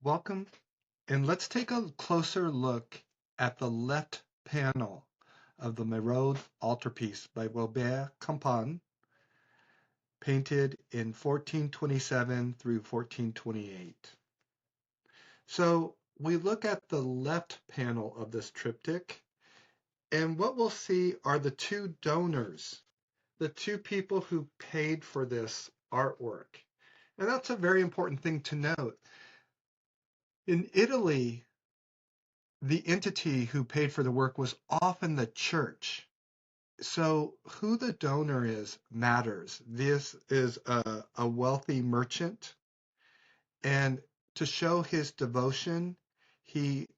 Welcome, and let's take a closer look at the left panel of the Merode Altarpiece by Robert Campin, painted in 1427 through 1428. So we look at the left panel of this triptych, and what we'll see are the two donors, the two people who paid for this artwork. And that's a very important thing to note. In Italy, the entity who paid for the work was often the church. So who the donor is matters. This is a wealthy merchant, and to show his devotion, he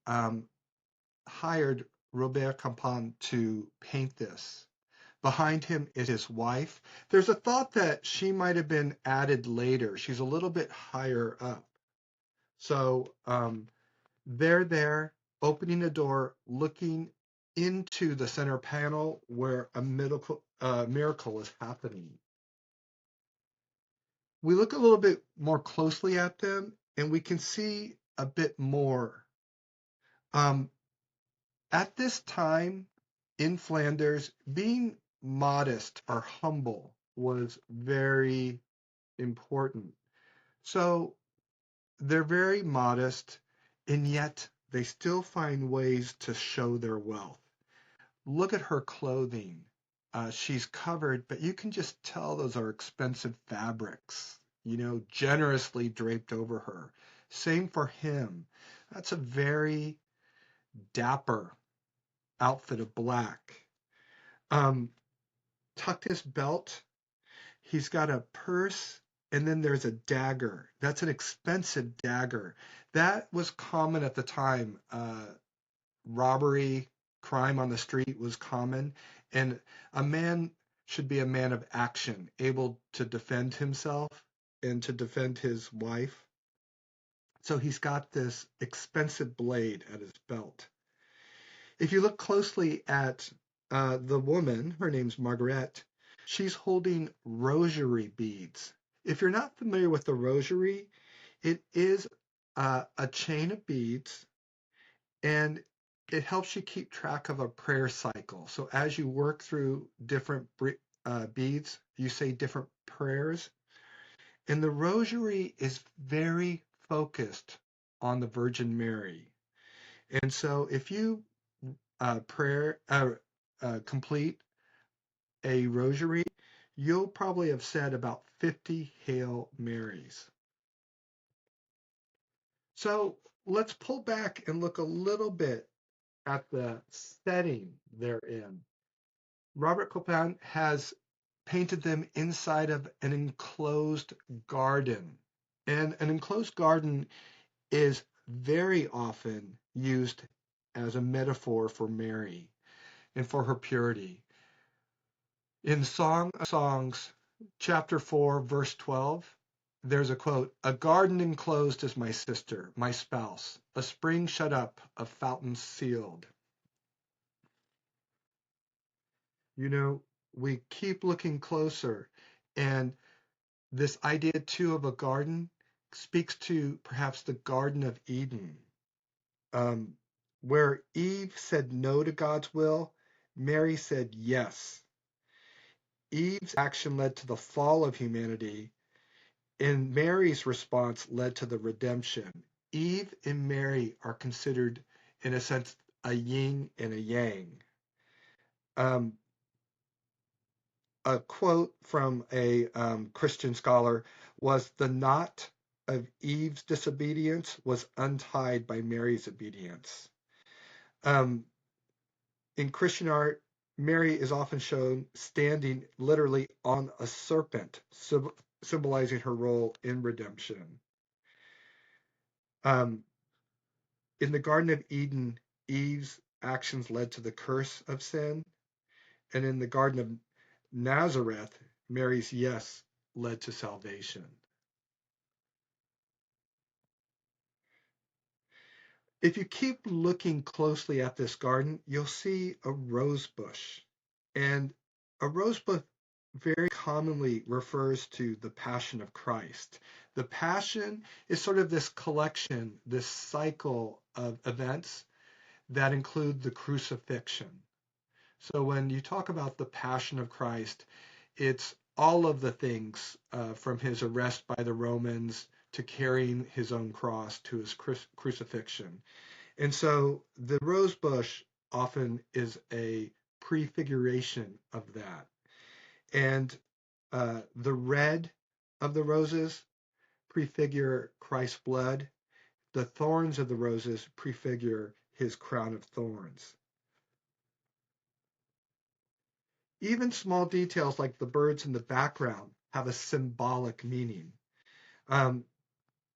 hired Robert Campin to paint this. Behind him is his wife. There's a thought that she might have been added later. She's a little bit higher up. So they're there opening a door, looking into the center panel where a miracle is happening. We look a little bit more closely at them and we can see a bit more. At this time in Flanders, being modest or humble was very important. So they're very modest, and yet they still find ways to show their wealth. Look at her clothing. She's covered, but you can just tell those are expensive fabrics, generously draped over her. Same for him. That's a very dapper outfit of black. Tucked his belt. He's got a purse, and then there's a dagger. That's an expensive dagger. That was common at the time. Robbery, crime on the street was common, and a man should be a man of action, able to defend himself and to defend his wife. So he's got this expensive blade at his belt. If you look closely at the woman, her name's Margaret, she's holding rosary beads. If you're not familiar with the rosary, it is a chain of beads, and it helps you keep track of a prayer cycle. So as you work through different beads, you say different prayers. And the rosary is very focused on the Virgin Mary. And so if you complete a rosary, you'll probably have said about 50 Hail Marys. So let's pull back and look a little bit at the setting they're in. Robert Campin has painted them inside of an enclosed garden. And an enclosed garden is very often used as a metaphor for Mary and for her purity. In Song of Songs, chapter 4, verse 12, there's a quote, "A garden enclosed is my sister, my spouse, a spring shut up, a fountain sealed." We keep looking closer, and this idea too of a garden speaks to perhaps the Garden of Eden, where Eve said no to God's will, Mary said yes. Eve's action led to the fall of humanity, and Mary's response led to the redemption. Eve and Mary are considered, in a sense, a yin and a yang. A quote from a Christian scholar was, "The knot of Eve's disobedience was untied by Mary's obedience." In Christian art, Mary is often shown standing literally on a serpent, symbolizing her role in redemption. In the Garden of Eden, Eve's actions led to the curse of sin, and in the Garden of Nazareth, Mary's yes led to salvation. If you keep looking closely at this garden, you'll see a rose bush. And a rose bush very commonly refers to the Passion of Christ. The Passion is sort of this collection, this cycle of events that include the crucifixion. So when you talk about the Passion of Christ, it's all of the things from his arrest by the Romans to carrying his own cross to his crucifixion. And so the rose bush often is a prefiguration of that. And the red of the roses prefigure Christ's blood. The thorns of the roses prefigure his crown of thorns. Even small details like the birds in the background have a symbolic meaning. Um,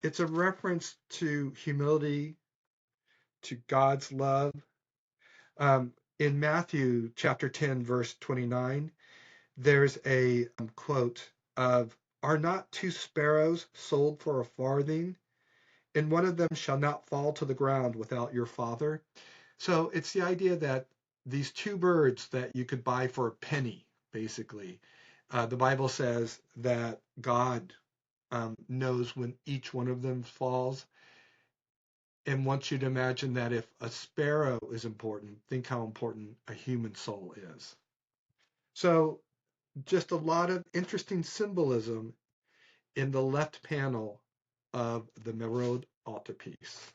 it's a reference to humility, to God's love. In Matthew chapter 10, verse 29, there's a quote of, "Are not two sparrows sold for a farthing? And one of them shall not fall to the ground without your Father." So it's the idea that these two birds that you could buy for a penny, basically, the Bible says that God knows when each one of them falls, and wants you to imagine that if a sparrow is important, think how important a human soul is. So just a lot of interesting symbolism in the left panel of the Merode altarpiece.